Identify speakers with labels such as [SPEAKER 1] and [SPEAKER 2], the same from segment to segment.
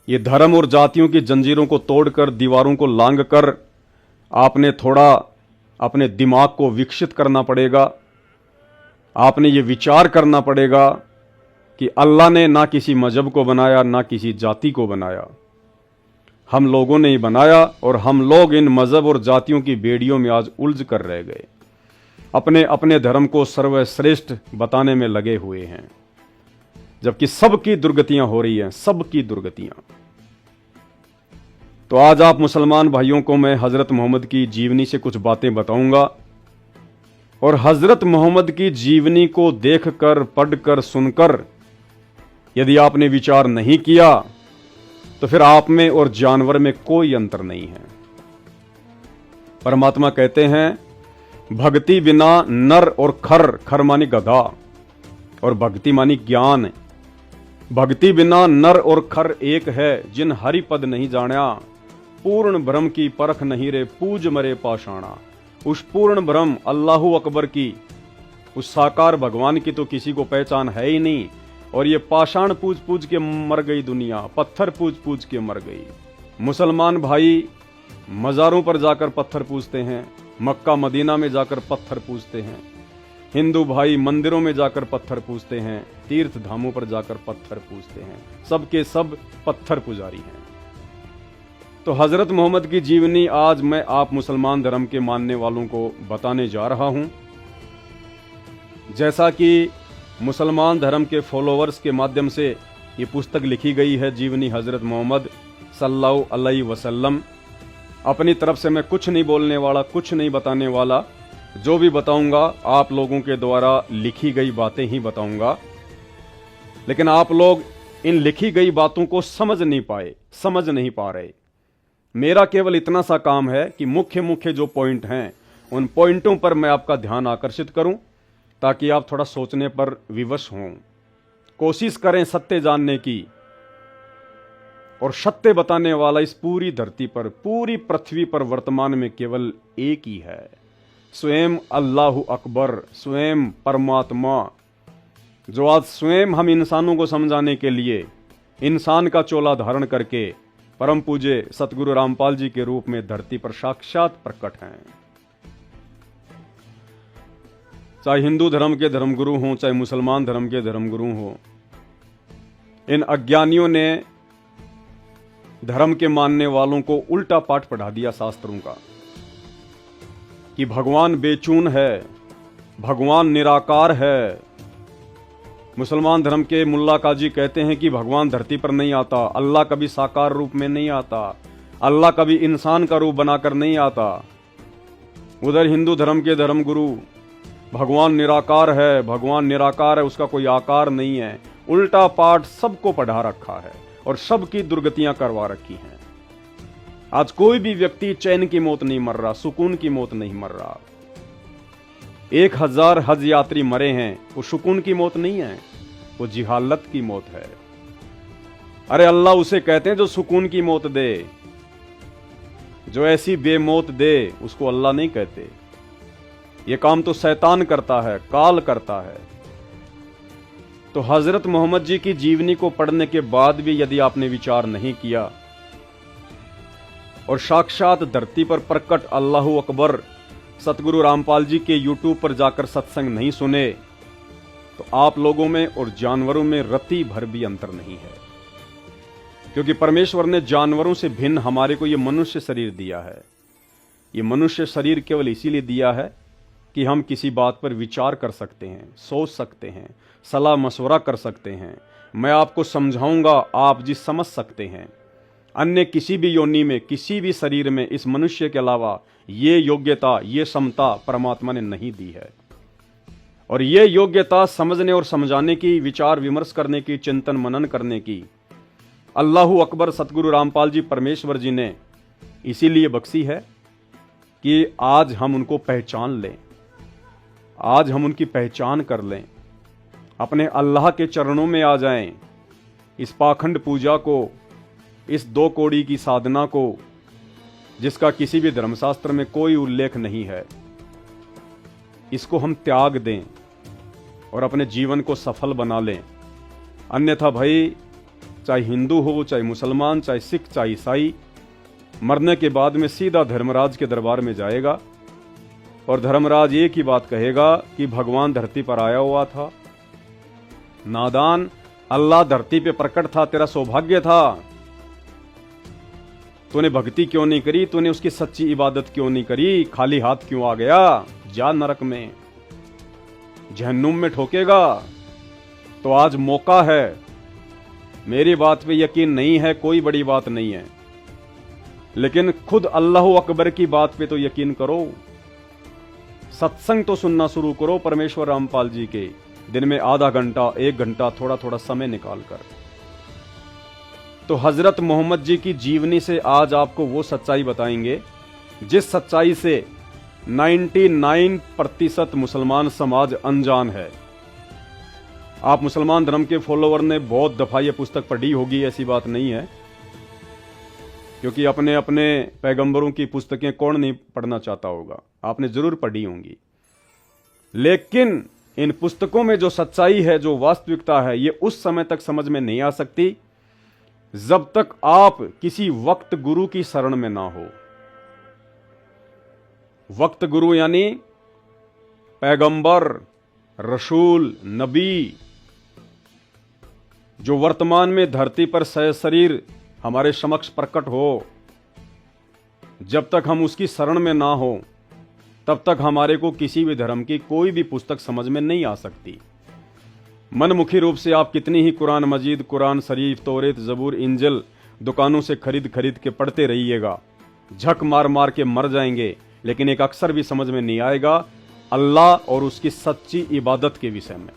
[SPEAKER 1] ये धर्म और जातियों की जंजीरों को तोड़कर, दीवारों को लांघकर आपने थोड़ा अपने दिमाग को विकसित करना पड़ेगा। आपने ये विचार करना पड़ेगा कि अल्लाह ने ना किसी मजहब को बनाया, ना किसी जाति को बनाया, हम लोगों ने ही बनाया। और हम लोग इन मजहब और जातियों की बेड़ियों में आज उलझ कर रह गए, अपने अपने धर्म को सर्वश्रेष्ठ बताने में लगे हुए हैं, जबकि सबकी दुर्गतियां हो रही हैं, सबकी दुर्गतियां। तो आज आप मुसलमान भाइयों को मैं हजरत मोहम्मद की जीवनी से कुछ बातें बताऊंगा, और हजरत मोहम्मद की जीवनी को देखकर, पढ़कर, सुनकर यदि आपने विचार नहीं किया तो फिर आप में और जानवर में कोई अंतर नहीं है। परमात्मा कहते हैं भक्ति बिना नर और खर, खर मानी गधा और भक्ति मानी ज्ञान, भक्ति बिना नर और खर एक है, जिन हरि पद नहीं जाना, पूर्ण ब्रह्म की परख नहीं रे, पूज मरे पाषाणा। उस पूर्ण ब्रह्म अल्लाहु अकबर की, उस साकार भगवान की तो किसी को पहचान है ही नहीं, और ये पाषाण पूज पूज के मर गई दुनिया, पत्थर पूज पूज के मर गई। मुसलमान भाई मज़ारों पर जाकर पत्थर पूजते हैं, मक्का मदीना में जाकर पत्थर पूजते हैं। हिंदू भाई मंदिरों में जाकर पत्थर पूजते हैं, तीर्थ धामों पर जाकर पत्थर पूजते हैं, सबके सब पत्थर पुजारी हैं। तो हजरत मोहम्मद की जीवनी आज मैं आप मुसलमान धर्म के मानने वालों को बताने जा रहा हूं। जैसा कि मुसलमान धर्म के फॉलोअर्स के माध्यम से ये पुस्तक लिखी गई है, जीवनी हजरत मोहम्मद सल्लल्लाहु अलैहि वसल्लम। अपनी तरफ से मैं कुछ नहीं बोलने वाला, कुछ नहीं बताने वाला, जो भी बताऊंगा आप लोगों के द्वारा लिखी गई बातें ही बताऊंगा। लेकिन आप लोग इन लिखी गई बातों को समझ नहीं पाए, समझ नहीं पा रहे। मेरा केवल इतना सा काम है कि मुख्य मुख्य जो पॉइंट हैं उन पॉइंटों पर मैं आपका ध्यान आकर्षित करूं, ताकि आप थोड़ा सोचने पर विवश हों, कोशिश करें सत्य जानने की। और सत्य बताने वाला इस पूरी धरती पर, पूरी पृथ्वी पर वर्तमान में केवल एक ही है, स्वयं अल्लाहु अकबर, स्वयं परमात्मा, जो आज स्वयं हम इंसानों को समझाने के लिए इंसान का चोला धारण करके परम पूज्य सतगुरु रामपाल जी के रूप में धरती पर साक्षात प्रकट हैं। चाहे हिंदू धर्म के धर्मगुरु हों, चाहे मुसलमान धर्म के धर्मगुरु हों, इन अज्ञानियों ने धर्म के मानने वालों को उल्टा पाठ पढ़ा दिया शास्त्रों का, कि भगवान बेचून है, भगवान निराकार है। मुसलमान धर्म के मुल्ला काजी कहते हैं कि भगवान धरती पर नहीं आता, अल्लाह कभी साकार रूप में नहीं आता, अल्लाह कभी इंसान का रूप बनाकर नहीं आता। उधर हिंदू धर्म के धर्मगुरु भगवान निराकार है, भगवान निराकार है, उसका कोई आकार नहीं है। उल्टा पाठ सबको पढ़ा रखा है और सबकी दुर्गतियां करवा रखी हैं। आज कोई भी व्यक्ति चैन की मौत नहीं मर रहा, सुकून की मौत नहीं मर रहा। 1000 हज यात्री मरे हैं, वो सुकून की मौत नहीं है, वो जिहालत की मौत है। अरे अल्लाह उसे कहते हैं जो सुकून की मौत दे, जो ऐसी बेमौत दे उसको अल्लाह नहीं कहते। ये काम तो शैतान करता है, काल करता है। तो हजरत मोहम्मद जी की जीवनी को पढ़ने के बाद भी यदि आपने विचार नहीं किया और साक्षात धरती पर प्रकट अल्लाहु अकबर सतगुरु रामपाल जी के यूट्यूब पर जाकर सत्संग नहीं सुने, तो आप लोगों में और जानवरों में रत्ती भर भी अंतर नहीं है। क्योंकि परमेश्वर ने जानवरों से भिन्न हमारे को ये मनुष्य शरीर दिया है। ये मनुष्य शरीर केवल इसीलिए दिया है कि हम किसी बात पर विचार कर सकते हैं, सोच सकते हैं, सलाह मशवरा कर सकते हैं। मैं आपको समझाऊंगा, आप जी समझ सकते हैं। अन्य किसी भी योनि में, किसी भी शरीर में इस मनुष्य के अलावा ये योग्यता, ये क्षमता परमात्मा ने नहीं दी है। और ये योग्यता समझने और समझाने की, विचार विमर्श करने की, चिंतन मनन करने की अल्लाहु अकबर सतगुरु रामपाल जी परमेश्वर जी ने इसीलिए बख्शी है कि आज हम उनको पहचान लें, आज हम उनकी पहचान कर लें, अपने अल्लाह के चरणों में आ जाएं। इस पाखंड पूजा को, इस 2 कौड़ी की साधना को, जिसका किसी भी धर्मशास्त्र में कोई उल्लेख नहीं है, इसको हम त्याग दें और अपने जीवन को सफल बना लें। अन्यथा भाई चाहे हिंदू हो, चाहे मुसलमान, चाहे सिख, चाहे ईसाई, मरने के बाद में सीधा धर्मराज के दरबार में जाएगा और धर्मराज एक ही बात कहेगा कि भगवान धरती पर आया हुआ था। नादान, अल्लाह धरती पे प्रकट था, तेरा सौभाग्य था। तूने भक्ति क्यों नहीं करी? तूने उसकी सच्ची इबादत क्यों नहीं करी? खाली हाथ क्यों आ गया? जा नरक में, जहन्नुम में ठोकेगा। तो आज मौका है। मेरी बात पे यकीन नहीं है, कोई बड़ी बात नहीं है, लेकिन खुद अल्लाह अकबर की बात पे तो यकीन करो। सत्संग तो सुनना शुरू करो परमेश्वर रामपाल जी के, दिन में आधा घंटा, 1 घंटा, थोड़ा थोड़ा समय निकालकर। तो हजरत मोहम्मद जी की जीवनी से आज आपको वो सच्चाई बताएंगे जिस सच्चाई से 99% मुसलमान समाज अनजान है। आप मुसलमान धर्म के फॉलोवर ने बहुत दफा ये पुस्तक पढ़ी होगी, ऐसी बात नहीं है, क्योंकि अपने अपने पैगंबरों की पुस्तकें कौन नहीं पढ़ना चाहता होगा, आपने जरूर पढ़ी होंगी। लेकिन इन पुस्तकों में जो सच्चाई है, जो वास्तविकता है, ये उस समय तक समझ में नहीं आ सकती जब तक आप किसी वक्त गुरु की शरण में ना हो। वक्त गुरु यानी पैगंबर, रसूल, नबी, जो वर्तमान में धरती पर सशरीर हमारे समक्ष प्रकट हो। जब तक हम उसकी शरण में ना हो तब तक हमारे को किसी भी धर्म की कोई भी पुस्तक समझ में नहीं आ सकती। मनमुखी रूप से आप कितनी ही कुरान मजीद, कुरान शरीफ, तौरेत, जबूर, इंजिल दुकानों से खरीद खरीद के पढ़ते रहिएगा, झक मार मार के मर जाएंगे, लेकिन एक अक्षर भी समझ में नहीं आएगा अल्लाह और उसकी सच्ची इबादत के विषय में।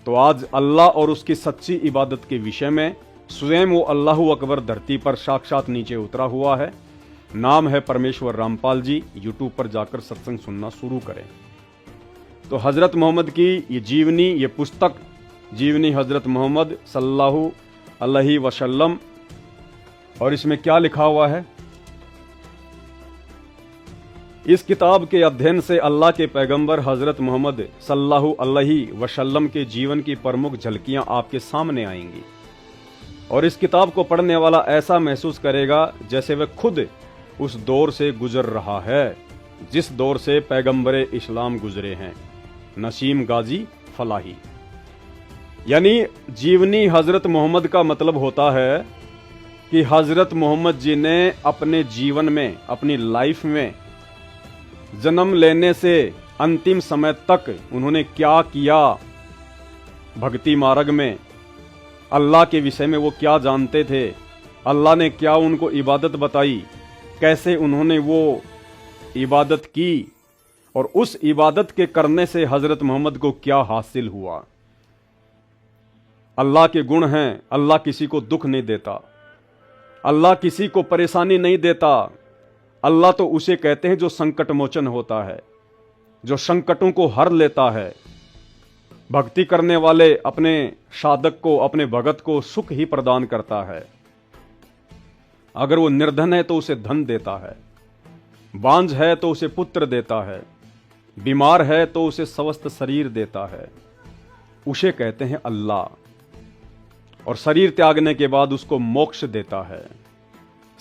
[SPEAKER 1] तो आज अल्लाह और उसकी सच्ची इबादत के विषय में स्वयं वो अल्लाह अकबर धरती पर साक्षात नीचे उतरा हुआ है। नाम है परमेश्वर रामपाल जी। यूट्यूब पर जाकर सत्संग सुनना शुरू करें। तो हजरत मोहम्मद की ये जीवनी, ये पुस्तक जीवनी हजरत मोहम्मद सल्लल्लाहु अलैहि वसल्लम, और इसमें क्या लिखा हुआ है? इस किताब के अध्ययन से अल्लाह के पैगंबर हजरत मोहम्मद सल्लल्लाहु अलैहि वसल्लम के जीवन की प्रमुख झलकियां आपके सामने आएंगी, और इस किताब को पढ़ने वाला ऐसा महसूस करेगा जैसे वह खुद उस दौर से गुजर रहा है जिस दौर से पैगंबर इस्लाम गुजरे हैं। नसीम गाजी फलाही। यानी जीवनी हजरत मोहम्मद का मतलब होता है कि हजरत मोहम्मद जी ने अपने जीवन में, अपनी लाइफ में, जन्म लेने से अंतिम समय तक उन्होंने क्या किया, भक्ति मार्ग में अल्लाह के विषय में वो क्या जानते थे, अल्लाह ने क्या उनको इबादत बताई, कैसे उन्होंने वो इबादत की, और उस इबादत के करने से हजरत मोहम्मद को क्या हासिल हुआ। अल्लाह के गुण हैं, अल्लाह किसी को दुख नहीं देता, अल्लाह किसी को परेशानी नहीं देता। अल्लाह तो उसे कहते हैं जो संकट मोचन होता है, जो संकटों को हर लेता है। भक्ति करने वाले अपने साधक को, अपने भगत को सुख ही प्रदान करता है। अगर वो निर्धन है तो उसे धन देता है, बांझ है तो उसे पुत्र देता है, बीमार है तो उसे स्वस्थ शरीर देता है। उसे कहते हैं अल्लाह। और शरीर त्यागने के बाद उसको मोक्ष देता है,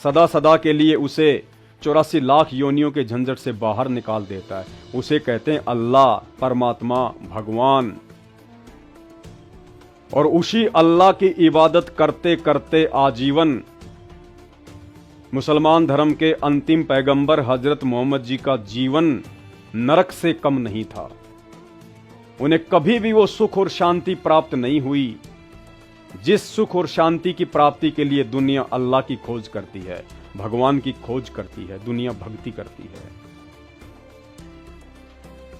[SPEAKER 1] सदा सदा के लिए उसे 84 लाख योनियों के झंझट से बाहर निकाल देता है। उसे कहते हैं अल्लाह, परमात्मा, भगवान। और उसी अल्लाह की इबादत करते करते आजीवन मुसलमान धर्म के अंतिम पैगंबर हजरत मोहम्मद जी का जीवन नरक से कम नहीं था। उन्हें कभी भी वो सुख और शांति प्राप्त नहीं हुई जिस सुख और शांति की प्राप्ति के लिए दुनिया अल्लाह की खोज करती है, भगवान की खोज करती है, दुनिया भक्ति करती है।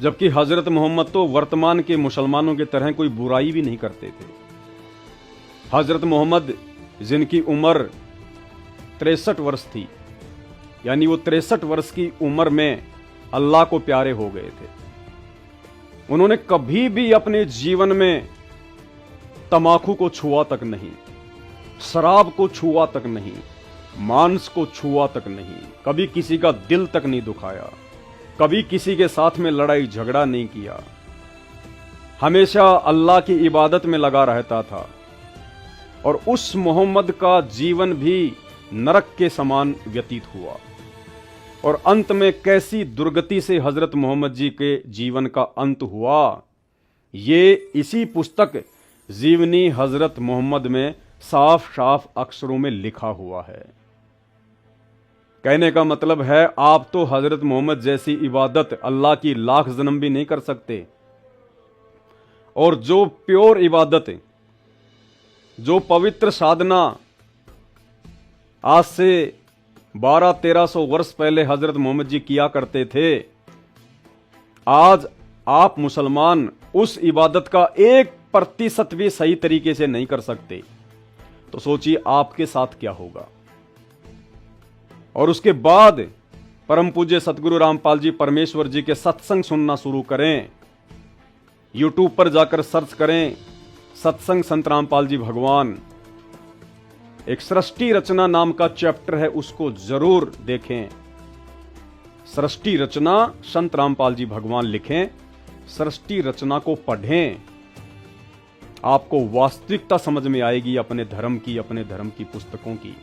[SPEAKER 1] जबकि हजरत मोहम्मद तो वर्तमान के मुसलमानों की तरह कोई बुराई भी नहीं करते थे। हजरत मोहम्मद जिनकी उम्र 63 वर्ष थी, यानी वो 63 वर्ष की उम्र में अल्लाह को प्यारे हो गए थे। उन्होंने कभी भी अपने जीवन में तमाकू को छुआ तक नहीं, शराब को छुआ तक नहीं, मांस को छुआ तक नहीं, कभी किसी का दिल तक नहीं दुखाया, कभी किसी के साथ में लड़ाई झगड़ा नहीं किया, हमेशा अल्लाह की इबादत में लगा रहता था। और उस मोहम्मद का जीवन भी नरक के समान व्यतीत हुआ और अंत में कैसी दुर्गति से हजरत मोहम्मद जी के जीवन का अंत हुआ, ये इसी पुस्तक जीवनी हजरत मोहम्मद में साफ साफ अक्षरों में लिखा हुआ है। कहने का मतलब है आप तो हजरत मोहम्मद जैसी इबादत अल्लाह की लाख जन्म भी नहीं कर सकते, और जो प्योर इबादत, जो पवित्र साधना आज से 1200-1300 वर्ष पहले हजरत मोहम्मद जी किया करते थे, आज आप मुसलमान उस इबादत का 1% भी सही तरीके से नहीं कर सकते, तो सोचिए आपके साथ क्या होगा। और उसके बाद परम पूज्य सतगुरु रामपाल जी परमेश्वर जी के सत्संग सुनना शुरू करें, यूट्यूब पर जाकर सर्च करें सत्संग संत रामपाल जी भगवान, एक सृष्टि रचना नाम का चैप्टर है, उसको जरूर देखें। सृष्टि रचना संत रामपाल जी भगवान लिखें, सृष्टि रचना को पढ़ें, आपको वास्तविकता समझ में आएगी अपने धर्म की पुस्तकों की।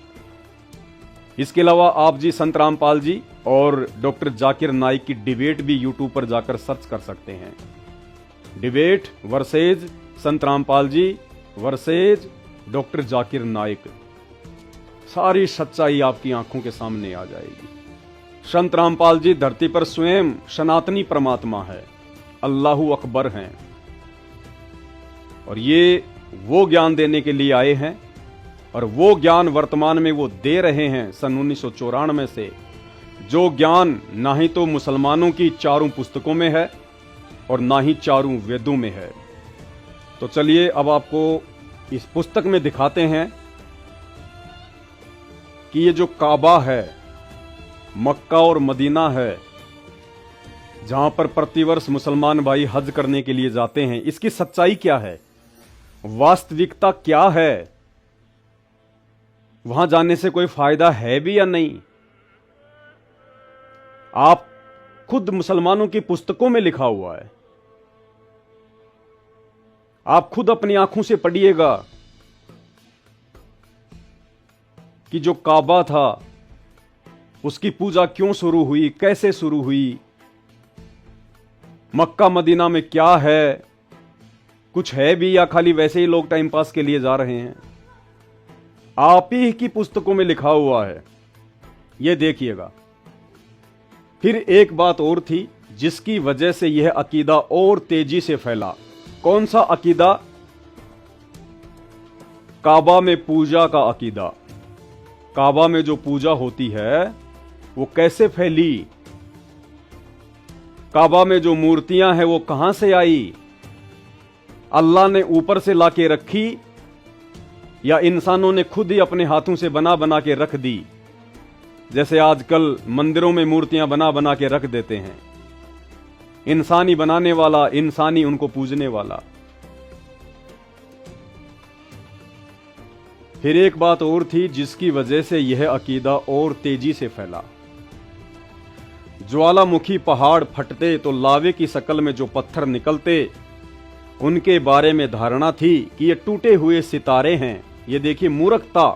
[SPEAKER 1] इसके अलावा आप जी संत रामपाल जी और डॉक्टर जाकिर नाइक की डिबेट भी यूट्यूब पर जाकर सर्च कर सकते हैं। डिबेट वर्सेज संत Rampal G versus doctor Zakir Naik, सारी सच्चाई आपकी आंखों के सामने आ जाएगी। संत रामपाल जी धरती पर स्वयं सनातनी परमात्मा है, अल्लाहु अकबर हैं, और ये वो ज्ञान देने के लिए आए हैं, और वो ज्ञान वर्तमान में वो दे रहे हैं सन 1994 से, जो ज्ञान ना ही तो मुसलमानों की चारों पुस्तकों में है और ना ही चारों वेदों में है। तो चलिए अब आपको इस पुस्तक में दिखाते हैं कि ये जो काबा है, मक्का और मदीना है, जहां पर प्रतिवर्ष मुसलमान भाई हज करने के लिए जाते हैं, इसकी सच्चाई क्या है, वास्तविकता क्या है, वहां जाने से कोई फायदा है भी या नहीं। आप खुद मुसलमानों की पुस्तकों में लिखा हुआ है, आप खुद अपनी आंखों से पढ़िएगा कि जो काबा था उसकी पूजा क्यों शुरू हुई, कैसे शुरू हुई, मक्का मदीना में क्या है, कुछ है भी या खाली वैसे ही लोग टाइम पास के लिए जा रहे हैं। आप ही की पुस्तकों में लिखा हुआ है, यह देखिएगा। फिर एक बात और थी जिसकी वजह से यह अकीदा और तेजी से फैला। कौन सा अकीदा? काबा में पूजा का अकीदा। काबा में जो पूजा होती है वो कैसे फैली, काबा में जो मूर्तियां हैं वो कहां से आई, अल्लाह ने ऊपर से लाके रखी या इंसानों ने खुद ही अपने हाथों से बना बना के रख दी, जैसे आजकल मंदिरों में मूर्तियां बना बना के रख देते हैं, इंसानी बनाने वाला, इंसानी उनको पूजने वाला। फिर एक बात और थी जिसकी वजह से यह अकीदा और तेजी से फैला। ज्वालामुखी पहाड़ फटते तो लावे की शक्ल में जो पत्थर निकलते, उनके बारे में धारणा थी कि ये टूटे हुए सितारे हैं। ये देखिए मूर्खता।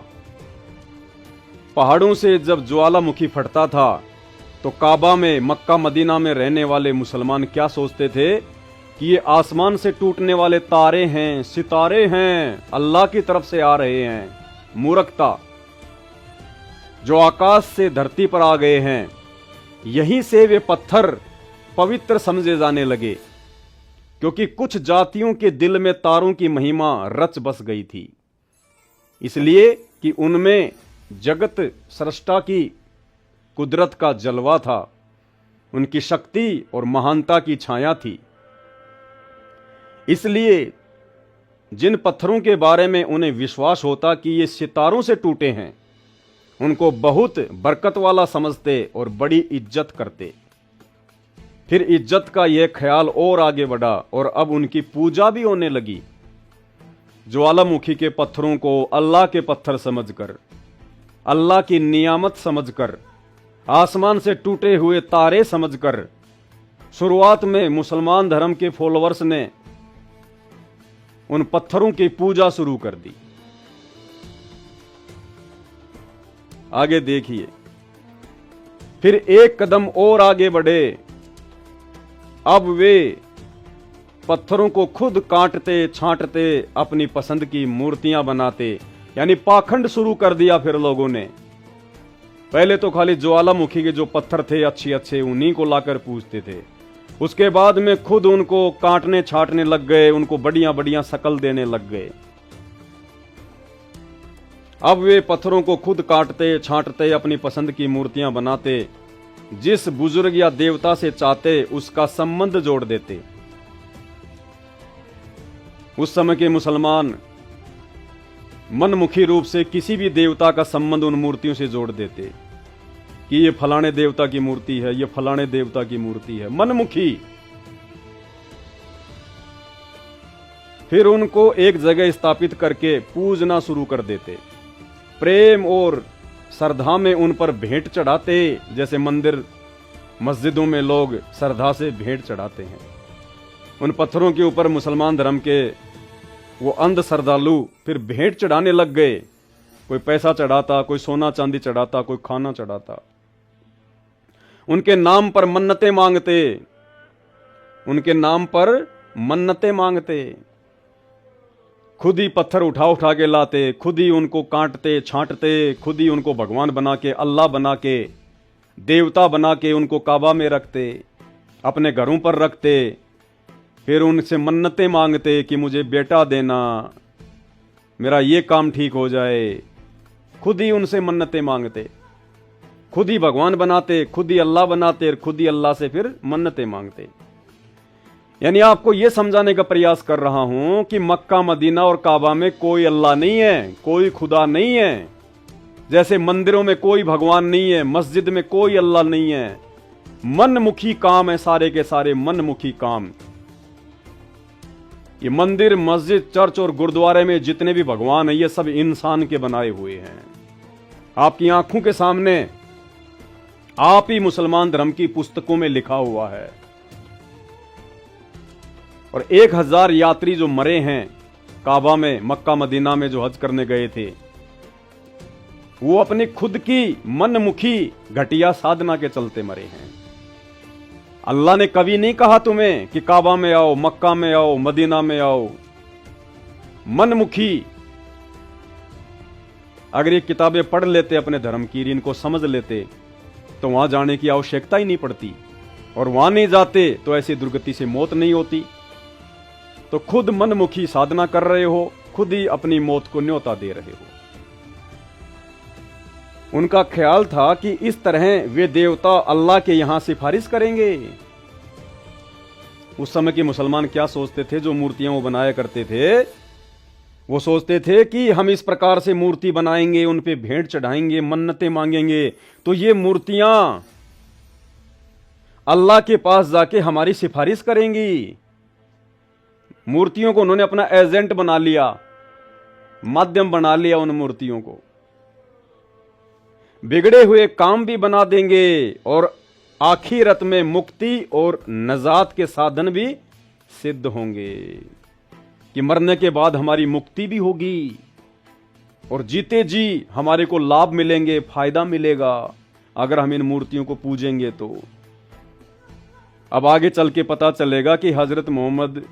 [SPEAKER 1] पहाड़ों से जब ज्वालामुखी फटता था तो काबा में, मक्का मदीना में रहने वाले मुसलमान क्या सोचते थे कि ये आसमान से टूटने वाले तारे हैं, सितारे हैं, अल्लाह की तरफ से आ रहे हैं। मूर्खता। जो आकाश से धरती पर आ गए हैं, यहीं से वे पत्थर पवित्र समझे जाने लगे, क्योंकि कुछ जातियों के दिल में तारों की महिमा रच बस गई थी, इसलिए कि उनमें जगत सृष्टा की कुदरत का जलवा था, उनकी शक्ति और महानता की छाया थी। इसलिए जिन पत्थरों के बारे में उन्हें विश्वास होता कि ये सितारों से टूटे हैं, उनको बहुत बरकत वाला समझते और बड़ी इज्जत करते। फिर इज्जत का यह ख्याल और आगे बढ़ा और अब उनकी पूजा भी होने लगी। ज्वालामुखी के पत्थरों को अल्लाह के पत्थर समझकर, अल्लाह की नियामत समझकर, आसमान से टूटे हुए तारे समझकर शुरुआत में मुसलमान धर्म के फॉलोअर्स ने उन पत्थरों की पूजा शुरू कर दी। आगे देखिए, फिर एक कदम और आगे बढ़े। अब वे पत्थरों को खुद काटते छांटते अपनी पसंद की मूर्तियां बनाते, यानी पाखंड शुरू कर दिया फिर लोगों ने। पहले तो खाली ज्वालामुखी के जो पत्थर थे अच्छे अच्छे उन्हीं को लाकर पूजते थे, उसके बाद में खुद उनको काटने छाटने लग गए, उनको बढ़िया बढ़िया शक्ल देने लग गए। अब वे पत्थरों को खुद काटते छांटते अपनी पसंद की मूर्तियां बनाते, जिस बुजुर्ग या देवता से चाहते उसका संबंध जोड़ देते। उस समय के मुसलमान मनमुखी रूप से किसी भी देवता का संबंध उन मूर्तियों से जोड़ देते कि ये फलाने देवता की मूर्ति है, ये फलाने देवता की मूर्ति है, मनमुखी। फिर उनको एक जगह स्थापित करके पूजना शुरू कर देते, प्रेम और श्रद्धा में उन पर भेंट चढ़ाते, जैसे मंदिर मस्जिदों में लोग श्रद्धा से भेंट चढ़ाते हैं। उन पत्थरों के ऊपर मुसलमान धर्म के वो अंध श्रद्धालु फिर भेंट चढ़ाने लग गए। कोई पैसा चढ़ाता, कोई सोना चांदी चढ़ाता, कोई खाना चढ़ाता। उनके नाम पर मन्नतें मांगते, उनके नाम पर मन्नतें मांगते। खुद ही पत्थर उठा उठा के लाते, खुद ही उनको काटते छांटते, खुद ही उनको भगवान बना के, अल्लाह बना के, देवता बना के उनको काबा में रखते, अपने घरों पर रखते। फिर उनसे मन्नतें मांगते कि मुझे बेटा देना, मेरा ये काम ठीक हो जाए। खुद ही उनसे मन्नतें मांगते, खुद ही भगवान बनाते, खुद ही अल्लाह बनाते और खुद ही अल्लाह से फिर मन्नतें मांगते। यानी आपको यह समझाने का प्रयास कर रहा हूं कि मक्का मदीना और काबा में कोई अल्लाह नहीं है, कोई खुदा नहीं है। जैसे मंदिरों में कोई भगवान नहीं है, मस्जिद में कोई अल्लाह नहीं है। मनमुखी काम है, सारे के सारे मनमुखी काम। ये मंदिर मस्जिद चर्च और गुरुद्वारे में जितने भी भगवान हैं ये सब इंसान के बनाए हुए हैं। आपकी आंखों के सामने आप ही मुसलमान धर्म की पुस्तकों में लिखा हुआ है। और 1000 यात्री जो मरे हैं काबा में, मक्का मदीना में जो हज करने गए थे, वो अपनी खुद की मनमुखी घटिया साधना के चलते मरे हैं। अल्लाह ने कभी नहीं कहा तुम्हें कि काबा में आओ, मक्का में आओ, मदीना में आओ। मनमुखी अगर ये किताबें पढ़ लेते अपने धर्म की, इनको समझ लेते, तो वहां जाने की आवश्यकता ही नहीं पड़ती। और वहां नहीं जाते तो ऐसी दुर्गति से मौत नहीं होती। तो खुद मनमुखी साधना कर रहे हो, खुद ही अपनी मौत को न्योता दे रहे हो। उनका ख्याल था कि इस तरह वे देवता अल्लाह के यहां सिफारिश करेंगे। उस समय के मुसलमान क्या सोचते थे, जो मूर्तियां वो बनाया करते थे, वो सोचते थे कि हम इस प्रकार से मूर्ति बनाएंगे, उन पे भेंट चढ़ाएंगे, मन्नतें मांगेंगे, तो ये मूर्तियां अल्लाह के पास जाके हमारी सिफारिश करेंगी। मूर्तियों को उन्होंने अपना एजेंट बना लिया, माध्यम बना लिया उन मूर्तियों को। बिगड़े हुए काम भी बना देंगे और आखिरत में मुक्ति और नजात के साधन भी सिद्ध होंगे कि मरने के बाद हमारी मुक्ति भी होगी और जीते जी हमारे को लाभ मिलेंगे, फायदा मिलेगा अगर हम इन मूर्तियों को पूजेंगे। तो अब आगे चल के पता चलेगा कि हजरत मोहम्मद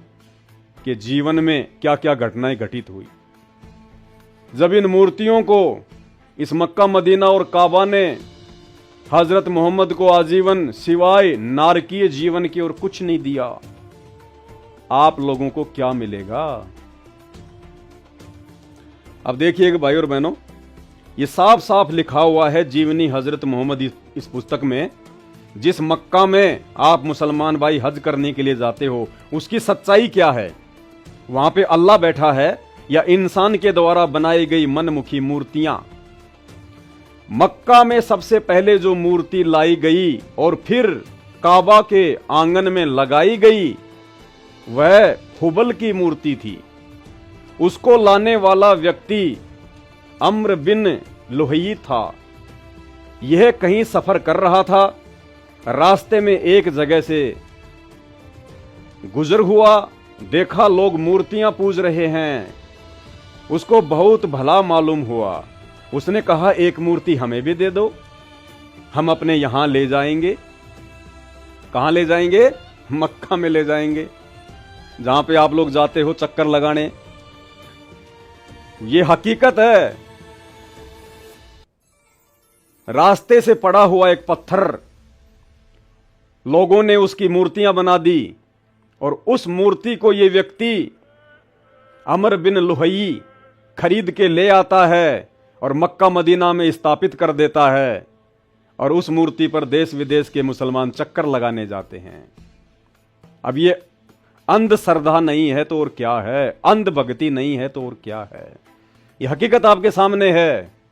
[SPEAKER 1] के जीवन में क्या क्या घटनाएं घटित हुई। जब इन मूर्तियों को, इस मक्का मदीना और काबा ने हजरत मोहम्मद को आजीवन सिवाय नारकीय जीवन की और कुछ नहीं दिया, आप लोगों को क्या मिलेगा? अब देखिएगा भाई और बहनों, ये साफ साफ लिखा हुआ है जीवनी हजरत मोहम्मद इस पुस्तक में। जिस मक्का में आप मुसलमान भाई हज करने के लिए जाते हो, उसकी सच्चाई क्या है? वहां पे अल्लाह बैठा है या इंसान के द्वारा बनाई गई मनमुखी मूर्तियां? मक्का में सबसे पहले जो मूर्ति लाई गई और फिर काबा के आंगन में लगाई गई, वह हुबल की मूर्ति थी। उसको लाने वाला व्यक्ति अम्र बिन लुहई था। यह कहीं सफर कर रहा था, रास्ते में एक जगह से गुजर हुआ, देखा लोग मूर्तियां पूज रहे हैं। उसको बहुत भला मालूम हुआ उसने कहा एक मूर्ति हमें भी दे दो, हम अपने यहां ले जाएंगे। कहां ले जाएंगे? मक्का में ले जाएंगे, जहां पे आप लोग जाते हो चक्कर लगाने। ये हकीकत है। रास्ते से पड़ा हुआ एक पत्थर, लोगों ने उसकी मूर्तियां बना दी और उस मूर्ति को ये व्यक्ति अमर बिन लुहई खरीद के ले आता है और मक्का मदीना में स्थापित कर देता है, और उस मूर्ति पर देश विदेश के मुसलमान चक्कर लगाने जाते हैं। अब ये अंध श्रद्धा नहीं है तो और क्या है, अंध भक्ति नहीं है तो और क्या है। ये हकीकत आपके सामने है।